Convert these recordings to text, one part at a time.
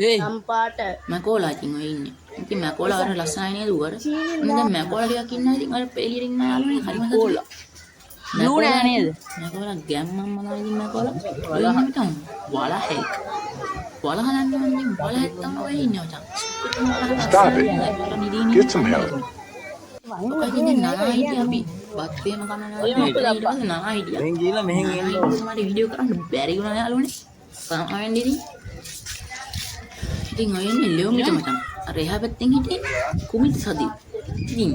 සම්පාට මැකෝලා ඉතින් ඔය ඉන්නේ. ඉතින් මැකෝලා අර ලස්සනයි නේද උගර? දැන් මැකෝලා ටිකක් ඉන්නවා ඉතින් අර එළියට ඉන්න යාළුවනේ හරිම මැකෝලා. බ්ලූ නෑ නේද? මැකෝලා ගැම්මම තමයි ඉතින් මැකෝලා. ඔය ඉන්න මිටම වල හැක්. වල හලන්න ඕනේ වල හැත්තම ඔය ඉන්නේ මචං. Stop it. Get some help. ඔය ඉතින් නානා හිටියා අපි. බත් වේම කනවා. ඊට පස්සේ නානා හිටියා. මෙහෙන් ගිහලා මෙහෙන් එන්න මට වීඩියෝ කරන්න බැරි වුණා යාළුවනේ. සාමාවෙන් ඉතින්. ඉතින් ඔය ඉන්නේ ලෙවමිට මචං. අර එහා පැත්තෙන් හිටියේ කුමිත් සදී. ඉතින්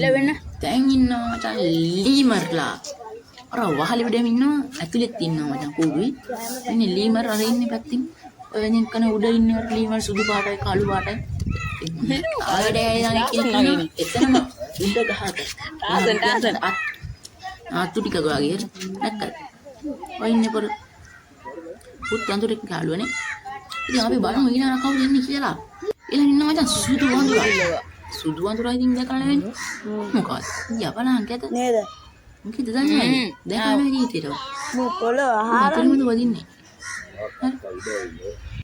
ලෙවෙන්න දැන් ඉන්නවා මචං ලීමර්ලා. අර වහලෙ වැඩම ඉන්නවා ඇතුළෙත් ඉන්නවා මචං කෝගුයි. ඉන්නේ ලීමර් අර ඉන්නේ පැත්තෙන්. ඔය වෙනින් කන උඩ ඉන්නේ අර ලීමර් සුදු පාටයි කළු පාටයි. ආඩේ යන්නේ කියන්නේ එතනම උඩ ගහක. ආසන් ආතු ටික ගාගේ නැක්කද? ඔය ඉන්නේ පොර පුත් අඳුරේ කාළුවනේ. ඉතින් අපි බලමු ඊළඟ කවුද ඉන්නේ කියලා. ඊළඟ ඉන්න මචං සුදු වඳුරා. සුදු වඳුරා ඉතින් දැකලා වෙන්නේ. මොකක්ද? යපලං කැත. නේද? මොකද දන්නේ? දැකලා හිටියට. මොකොල ආහාරෙමද වදින්නේ. හරි.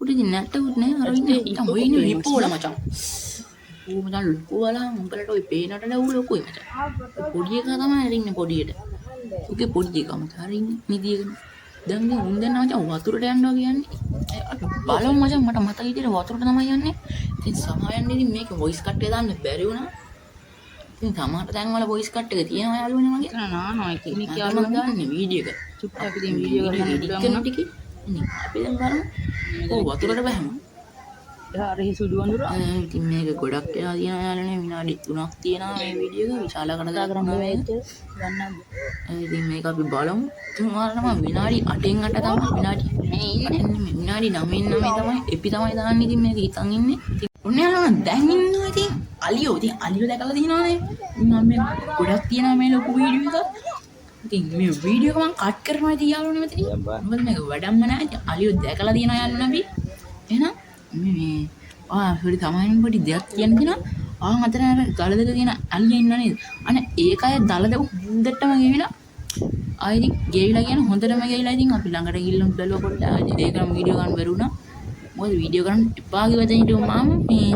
උඩින් නැට්ටුත් නෑ අර ඉන්නේ. ඉතින් ඔය ඉන්නේ රිපෝලා මචං. ඌ මචං ලොකු වලන් උඹලට ඔය පේනට ඌ ලොකුයි මචං. පොඩි එකා තමයි ඉන්නේ පොඩියට. උගේ පොඩි එකා මචං. හරි ඉන්නේ නිදියගෙන. දැන් උන් දෙන්නා මචං වතුරට යනවා කියන්නේ. බලමු මචං මට මතක හිටියේ වතුරට තමයි යන්නේ. ඉතින් සමායන්නේ ඉතින් මේක වොයිස් කට් එක දාන්න බැරි වුණා. ඉතින් සමහර තැන් වල වොයිස් කට් එක තියෙනවා යාළුවනේ මගේ. නානවා ඉතින් කියලා මම දාන්නේ වීඩියෝ එක. චුට්ටක් ඉතින් වීඩියෝ කරන්න එඩිට් කරන ටිකේ. ඉතින් අපි දැන් බලමු. ඔව් වතුරට බෑම. හරි සුදු වඳුරා ඉතින් මේක ගොඩක් වෙලා තියෙනවා යාළුවනේ විනාඩි 3ක් තියෙනවා මේ වීඩියෝ එක විශාල කඩදාසි කරනවා මේක. ගන්නද? ඉතින් මේක අපි බලමු. ඉතින් ඔයාලා නම් විනාඩි 8න් 8 තමයි විනාඩි මේ ඉන්නේ විනාඩි 9න් 9 තමයි එපි තමයි දාන්නේ. ඉතින් මේක හිතන් ඉන්නේ. ඉතින් ඔන්න යාළුවා දැන් ඉන්නවා ඉතින් අලියෝ. ඉතින් අලියෝ දැකලා තියෙනවනේ. මම මේ ගොඩක් තියෙනවා මේ ලොකු වීඩියෝ එක. ඉතින් මේ වීඩියෝ එක මම කට් කරනවා ඉතින් යාළුවනේ මෙතන. මොකද මේක වැඩක්ම නැහැ. ඉතින් අලියෝ දැකලා තියෙනවා යාළුවනේ අපි. එහෙනම් මේ පොඩි තමයින් පොඩි දෙයක් කියන්න දෙනවා. අතර අර දල දෙක තියෙන අලියා ඉන්න නේද? අනේ ඒක අය දල දෙක හොඳටම ගෙවිලා ආයෙත් ගෙවිලා කියන හොඳටම ගෙවිලා ඉතින් අපි ළඟට ගිහිල්ලා බැලුවා පොඩ්ඩක් ඒකම වීඩියෝ ගන්න බැරි වුණා. මොකද වීඩියෝ කරන්න එපා කිව්වද හිටු මාම මේ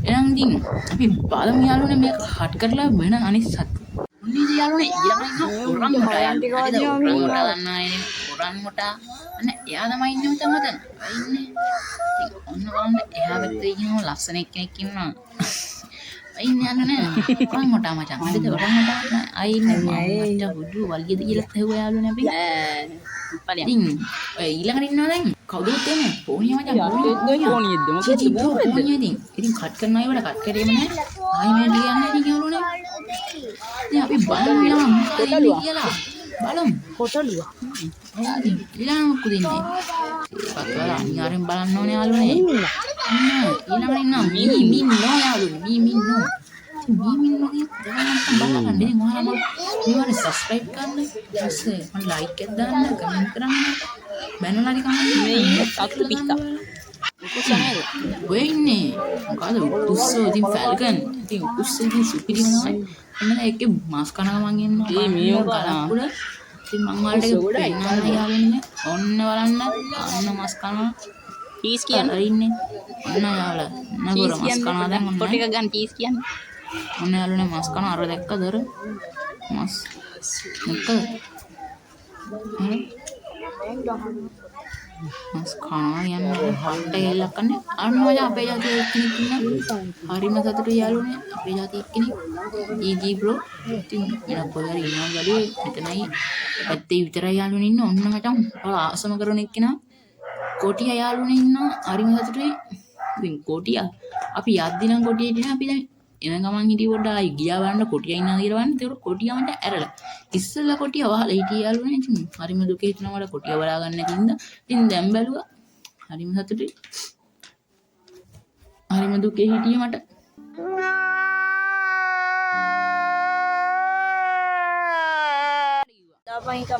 එහෙනම් ඉතින් අපි බලමු යාළුවනේ මේක කට් කරලා වෙන අනිත් සත්. මොන්නේ යාළුවනේ ඊළඟ ඔරන් මොටා අනේ එයා තමයි ඉන්නේ උතන් උතන්. ඉන්නේ. ඔන්න බලන්න එහා පැත්තේ ඉන්න ලස්සන කෙනෙක් ඉන්නවා. ඉන්නේ යන්නේ ඔරන් මොටා මචං. හරිද ඔරන් මොටා අය ඉන්නේ මට බුදු වලියද කියලා තහුවා යාළුවනේ අපි. ඉතින් ඔය ඊළඟට ඉන්නවා දැන් කවුද එන්නේ? පොණිය මචං පොණියෙද්ද මොකද පොණිය ඉතින් කට් කරනවා ඒවට කට් කරේම නෑ. ආයි මේ ලියන්නේ ඉතින් යාළුවනේ. ඉතින් අපි බලමු යාළුවා කියලා. බලමු කොටලුවා ඊළඟ මොකද ඉන්නේ ඒකත් වල අනිවාර්යෙන් බලන්න ඕනේ යාළුවනේ ඊළඟට ඉන්න මීමින්නෝ යාළුවනේ මීමින්නෝ මීමින්නෝගේ බලන්න ඉතින් ඔයාලා මේවට සබ්ස්ක්‍රයිබ් කරන්න ඊපස්සේ මට ලයික් එකක් දාන්න කමෙන්ට් කරන්න බැනලා හරි කමන්න මේ ඉන්නේ සත්තු පිට්ටා උකුසනේද ඔය ඉන්නේ මොකද උකුස්සෝ ඉතින් ෆැල්කන් ඉතින් උකුස්සෝ ඉතින් සුපිරි මොනවයි මම ඒකේ මාස් කනවා මං එන්නවා මේ මියෝ කලපුර ඉතින් මං වලට පෙන්නන්න යාළුවනේ ඔන්න බලන්න අන්න මාස් කනවා චීස් කියන්නේ අර ඉන්නේ ඔන්න යාළුවා නගොර මාස් කනවා දැන් ඔන්න ෆොටෝ එක ගන්න චීස් කියන්නේ ඔන්න යාළුවනේ මාස් කනවා අර දැක්කද අර මාස් මොකද මාස් කනවා යන්නේ හට්ට ගිල්ලක් කන්නේ අන්න මචං අපේ ජාතියේ කෙනෙක් ඉන්නවා හරිම සතුටුයි යාළුවනේ අපේ ජාතියේ කෙනෙක් ජීජී බ්‍රෝ ඉතින් වෙන පොඩි ඉන්නවා ගලේ මෙතනයි පැත්තේ විතරයි යාළුවනේ ඉන්න ඔන්න මචං ඔයාලා ආසම කරන එක්කෙනා කොටිය යාළුවනේ ඉන්නවා හරිම සතුටුයි ඉතින් කොටිය අපි යද්දි නම් කොටියට නේ අපි දැන් එන ගමන් හිටිය පොඩ්ඩ ආයි ගියා බලන්න කොටිය ඉන්නවා කියලා බලන්න ඒක කොටිය මට ඇරලා ඉස්සෙල්ලා කොටිය වහලා හිටිය යාළුවනේ ඉතින් හරිම දුකේ හිටිනවා මට කොටිය බලා ගන්න කින්ද ඉතින් දැන් බැලුවා හරිම සතුටුයි හරිම දුකේ හිටිය මට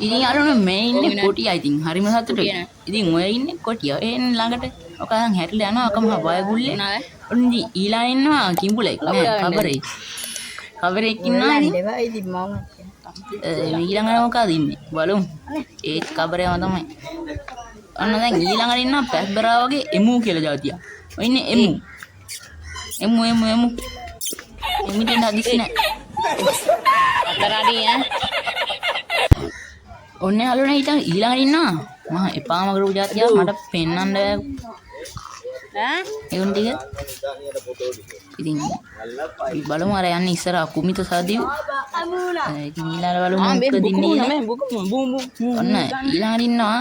ඉතින් අරුණ මේ ඉන්නේ කොටිය ඉතින් හරිම සතුටුයි ඉතින් ඔය ඉන්නේ කොටිය එන්න ළඟට ඔක දැන් හැරිලා යනවා අකම බයගුල්ලේ ඔන්න ඊළා ඉන්නවා කිඹුලෙක් නෑ කබරේ ඉන්නවා දේවා ඉතින් මම ඊළඟට මොකද ඉන්නේ බලමු ඒත් කබරේම තමයි අන්න දැන් ඊළඟට ඉන්නවා පැස්බරා වගේ එමු කියලා જાතිය. ඔය ඉන්නේ එමු. එමුට හදිස්සි නෑ. අතරාදී ඈ. ඔන්න යාළුවනේ හිටන් ඊළඟට ඉන්නවා මම එපාම කරපු જાතිය මට පෙන්නන්න ඈ ඒගොල්ලෝ ටික ඉතින් අපි බලමු අර යන්නේ ඉස්සර කුමිත සදිව් ඉතින් ඊළඟට බලමු මොකද ඉන්නේ මේ බුක බූම් ඔන්න ඊළඟට ඉන්නවා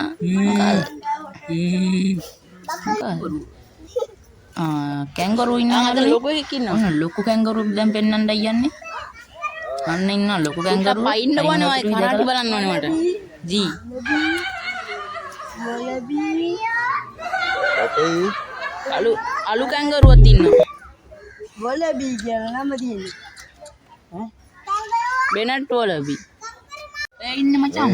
කැංගරු ඉන්නවා අද ලොකු එකක් ඉන්නවා. ඔන්න ලොකු කැංගරු දැන් පෙන්නන්නයි යන්නේ අන්න ඉන්නවා ලොකු කැංගරු පයින්න ඕනේ ඔය කරාටි බලන්න ඕනේ මට. ජී අලු කැංගරුවක් ඉන්නවා. වලබී කියලා නම තියෙන්නේ. බෙනට් වලබි. ඒ ඉන්නේ මචං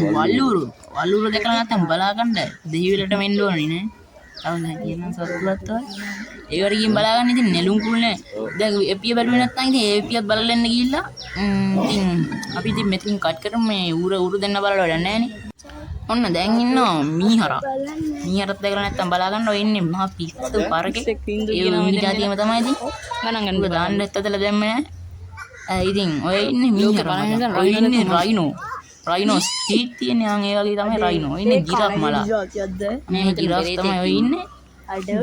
වල්ලුරු දැකලා නැත්තම් බලා ගන්න දෙහිවලට මෙන්න ඕනේ නේ තවද කියන සතුටුවත් ඔය ඒවට ගිහින් බලා ගන්න ඉතින් නෙළුම් කුල්නේ දැන් එපිය බැලුවේ නැත්නම් ඉතින් ඒ එපියත් බලලා එන්න ගිහිල්ලා ඉතින් අපි ඉතින් මෙතනින් කට් කරමු මේ ඌරු දෙන්න බලලා වැඩක් නැහනේ ඔන්න දැන් ඉන්නවා මීහරත් දැකලා නැත්තම් බලා ගන්න ඔය ඉන්නේ මහා පිස්සු පාරකේ ඒ උන්දි જાතියම තමයි ඉතින් ගණන් ගන්න උඹ දාන්න ඇත්තදලා දැම්මේ නැහැ ඉතින් ඔය ඉන්නේ මීහර ඔය ඉන්නේ රයිනෝ ස්ටීට් තියෙන යන් ඒ වගේ තමයි රයිනෝ ඉන්නේ ගිරාෆ් මලා මේ ගිරාෆ් තමයි ඔය ඉන්නේ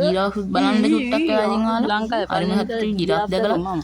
ගිරාෆ් බලන්න චුට්ටක් ආදින් ආලා ලංකාවේ පරිණත ගිරාෆ් දැකලා